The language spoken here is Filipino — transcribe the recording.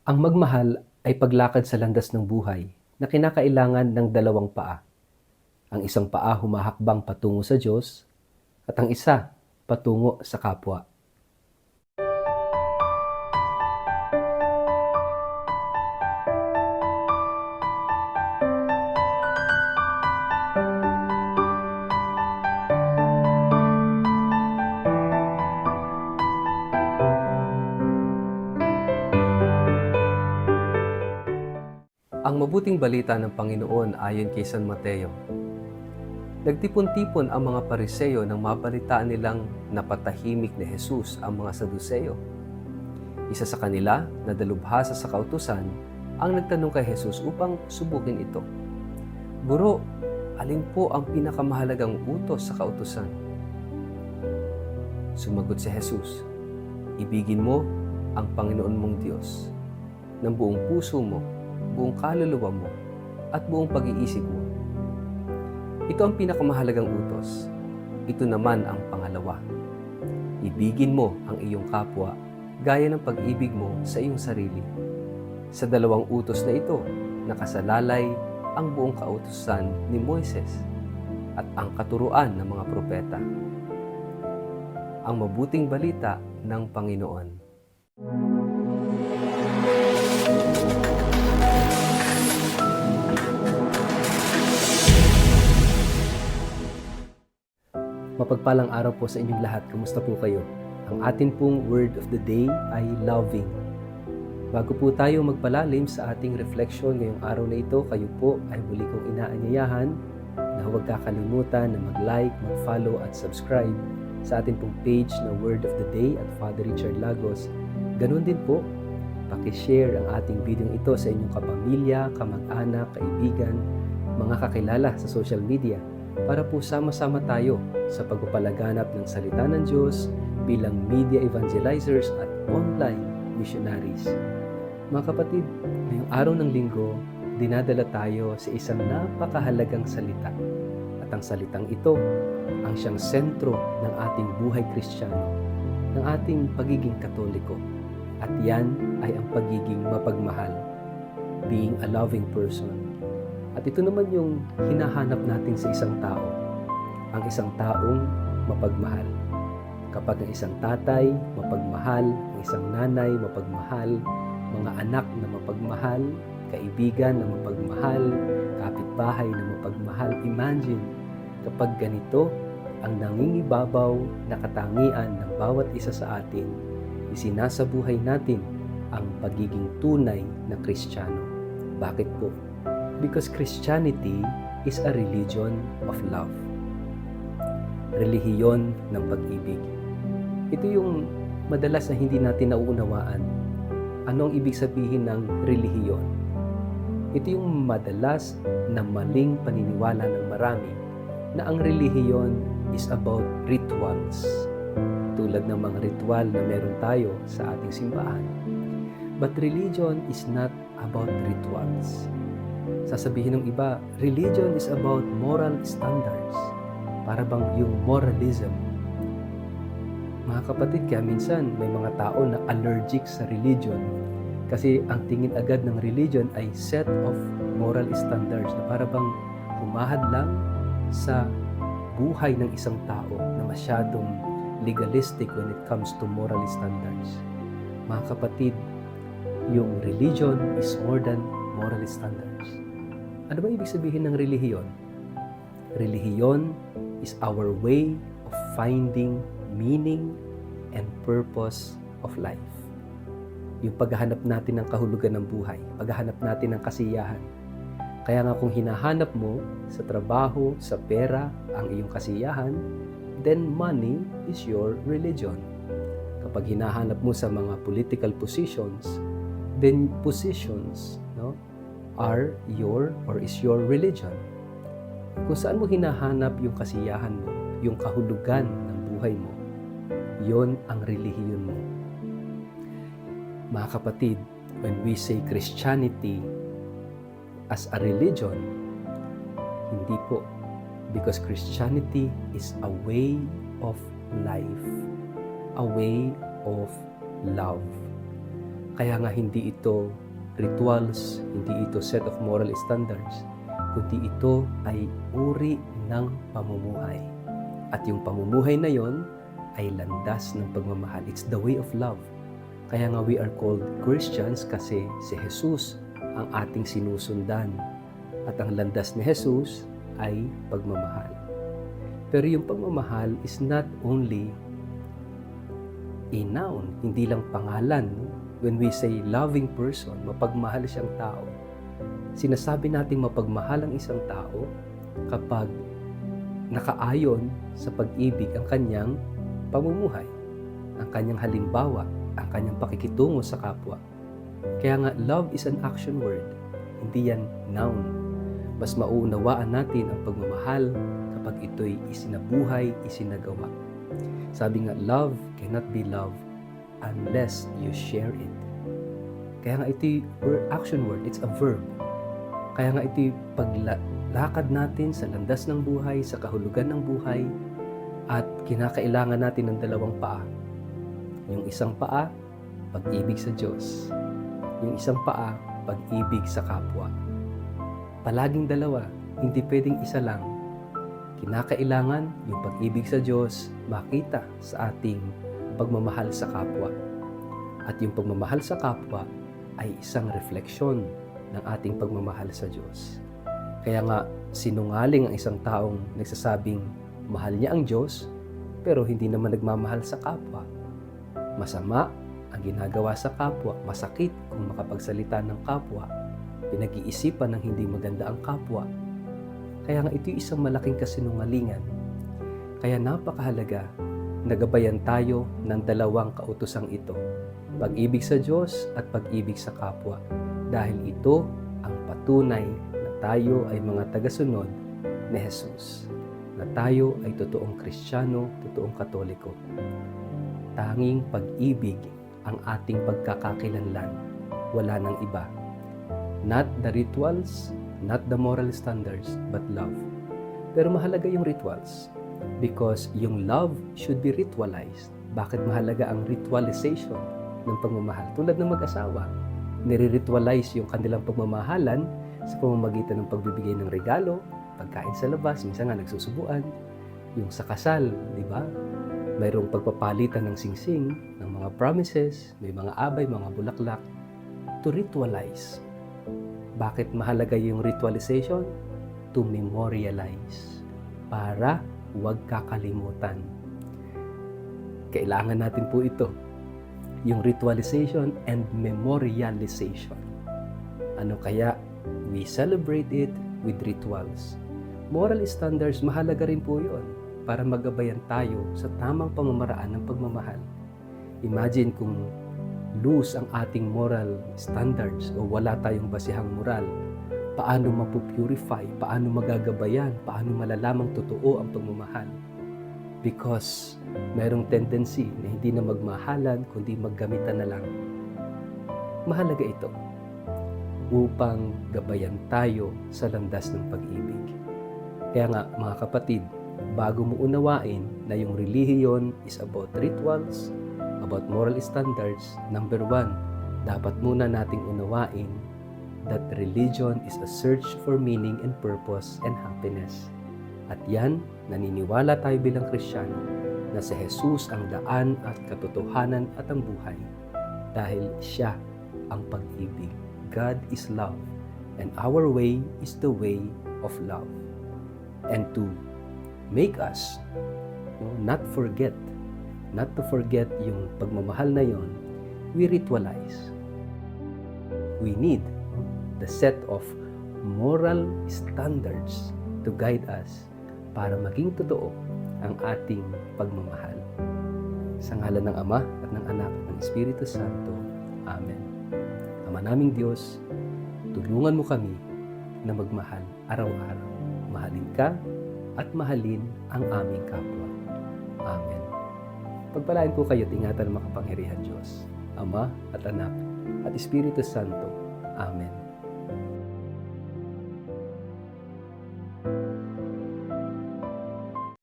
Ang magmahal ay paglakad sa landas ng buhay na kinakailangan ng dalawang paa. Ang isang paa humahakbang patungo sa Diyos at ang isa patungo sa kapwa. Ang mabuting balita ng Panginoon ayon kay San Mateo. Nagtipon-tipon ang mga Pariseo nang mabalitaan nilang napatahimik ni Jesus ang mga Saduceo. Isa sa kanila na dalubhasa sa kautusan ang nagtanong kay Jesus upang subukin ito. Guro, alin po ang pinakamahalagang utos sa kautusan? Sumagot si Jesus, ibigin mo ang Panginoon mong Diyos ng buong puso mo, buong kaluluwa mo, at buong pag-iisip mo. Ito ang pinakamahalagang utos. Ito naman ang pangalawa. Ibigin mo ang iyong kapwa gaya ng pag-ibig mo sa iyong sarili. Sa dalawang utos na ito, nakasalalay ang buong kautusan ni Moises at ang katuruan ng mga propeta. Ang mabuting balita ng Panginoon. Mapagpalang araw po sa inyong lahat. Kamusta po kayo? Ang atin pong word of the day ay loving. Bago po tayo magpalalim sa ating reflection ngayong araw na ito, kayo po ay muli kong inaanyayahan na huwag kakalimutan na mag-like, mag-follow at subscribe sa ating pong page na Word of the Day at Father Richard Lagos. Ganun din po, pakishare ang ating video ito sa inyong kapamilya, kamag-anak, kaibigan, mga kakilala sa social media para po sama-sama tayo sa pagpapalaganap ng salita ng Diyos bilang media evangelizers at online missionaries. Mga kapatid, ngayong araw ng linggo, dinadala tayo sa isang napakahalagang salita. At ang salitang ito ang siyang sentro ng ating buhay Kristiyano, ng ating pagiging Katoliko. At yan ay ang pagiging mapagmahal, being a loving person. At ito naman yung hinahanap natin sa isang tao, ang isang taong mapagmahal. Kapag ang isang tatay mapagmahal, ang isang nanay mapagmahal, mga anak na mapagmahal, kaibigan na mapagmahal, kapitbahay na mapagmahal, imagine kapag ganito ang nangingibabaw na katangian ng bawat isa sa atin, isinasabuhay natin ang pagiging tunay na Kristiyano. Bakit po? Because Christianity is a religion of love. Relihiyon ng pag-ibig. Ito yung madalas na hindi natin nauunawaan. Ano ang ibig sabihin ng relihiyon? Ito yung madalas na maling paniniwala ng marami na ang relihiyon is about rituals. Tulad ng mga ritual na meron tayo sa ating simbahan. But religion is not about rituals. Sasabihin ng iba, religion is about moral standards. Para bang yung moralism. Mga kapatid, kaya minsan may mga tao na allergic sa religion kasi ang tingin agad ng religion ay set of moral standards na para bang humahad lang sa buhay ng isang tao na masyadong legalistic when it comes to moral standards. Mga kapatid, yung religion is more than moral standards. Ano ba ibig sabihin ng relihiyon? Relihiyon is our way of finding meaning and purpose of life. Yung paghahanap natin ng kahulugan ng buhay, paghahanap natin ng kasiyahan. Kaya nga kung hinahanap mo sa trabaho, sa pera, ang iyong kasiyahan, then money is your religion. Kapag hinahanap mo sa mga political positions, then positions, are your or is your religion. Kung saan mo hinahanap yung kasiyahan mo, yung kahulugan ng buhay mo, yon ang relihiyon mo. Mga kapatid, when we say Christianity as a religion, hindi po. Because Christianity is a way of life, a way of love. Kaya nga hindi ito rituals, hindi ito set of moral standards, kundi ito ay uri ng pamumuhay. At yung pamumuhay na yon ay landas ng pagmamahal. It's the way of love. Kaya nga we are called Christians kasi si Jesus ang ating sinusundan. At ang landas ni Jesus ay pagmamahal. Pero yung pagmamahal is not only a noun, hindi lang pangalan. When we say loving person, mapagmahal siyang tao, sinasabi nating mapagmahal ang isang tao kapag nakaayon sa pag-ibig ang kanyang pamumuhay, ang kanyang halimbawa, ang kanyang pakikitungo sa kapwa. Kaya nga, love is an action word, hindi yan noun. Mas mauunawaan natin ang pagmamahal kapag ito'y isinabuhay, isinagawa. Sabi nga, love cannot be love unless you share it. Kaya nga ito'y action word, it's a verb. Kaya nga ito'y paglakad natin sa landas ng buhay, sa kahulugan ng buhay, at kinakailangan natin ng dalawang paa. Yung isang paa, pag-ibig sa Diyos. Yung isang paa, pag-ibig sa kapwa. Palaging dalawa, hindi pwedeng isa lang. Kinakailangan yung pag-ibig sa Diyos makita sa ating pagmamahal sa kapwa. At yung pagmamahal sa kapwa ay isang refleksyon ng ating pagmamahal sa Diyos. Kaya nga, sinungaling ang isang taong nagsasabing mahal niya ang Diyos, pero hindi naman nagmamahal sa kapwa. Masama ang ginagawa sa kapwa, masakit kung makapagsalita ng kapwa, pinag-iisipan ng hindi maganda ang kapwa. Kaya nga ito'y isang malaking kasinungalingan. Kaya napakahalaga, nagabayan tayo ng dalawang kautosang ito, pag-ibig sa Diyos at pag-ibig sa kapwa, dahil ito ang patunay na tayo ay mga tagasunod ni Jesus, na tayo ay totoong Kristiyano, totoong Katoliko. Tanging pag-ibig ang ating pagkakakilanlan, wala nang iba. Not the rituals, not the moral standards, but love. Pero mahalaga yung rituals because yung love should be ritualized. Bakit mahalaga ang ritualization ng pagmamahal? Tulad ng mag-asawa, nire-ritualize yung kanilang pagmamahalan sa pamamagitan ng pagbibigay ng regalo, pagkain sa labas, minsan nga nagsusubuan. Yung sa kasal, di ba? Mayroong pagpapalitan ng singsing, ng mga promises, may mga abay, mga bulaklak, to ritualize. Bakit mahalaga yung ritualization? To memorialize. Para huwag kakalimutan. Kailangan natin po ito. Yung ritualization and memorialization. Ano kaya? We celebrate it with rituals. Moral standards, mahalaga rin po yun para magabayan tayo sa tamang pamamaraan ng pagmamahal. Imagine kung loose ang ating moral standards o wala tayong basihang moral, paano mapupurify, paano magagabayan, paano malalamang totoo ang pagmamahal? Because mayroong tendency na hindi na magmahalan, kundi maggamitan na lang. Mahalaga ito upang gabayan tayo sa landas ng pag-ibig. Kaya nga mga kapatid, bago mo unawain na yung relihiyon is about rituals, about moral standards, number 1, dapat muna nating unawain that religion is a search for meaning and purpose and happiness. At yan, naniniwala tayo bilang Kristiyano na si Jesus ang daan at katotohanan at ang buhay dahil siya ang pag-ibig. God is love and our way is the way of love. And to make us not to forget yung pagmamahal na yon, we ritualize. We need the set of moral standards to guide us para maging totoo ang ating pagmamahal. Sa ngalan ng Ama at ng Anak at ng Espiritu Santo. Amen. Ama naming Diyos, tulungan mo kami na magmahal araw-araw. Mahalin ka at mahalin ang aming kapwa. Amen. Pagpalain po kayo at ingatan ng makapangyarihan Diyos, Ama at Anak at Espiritu Santo. Amen.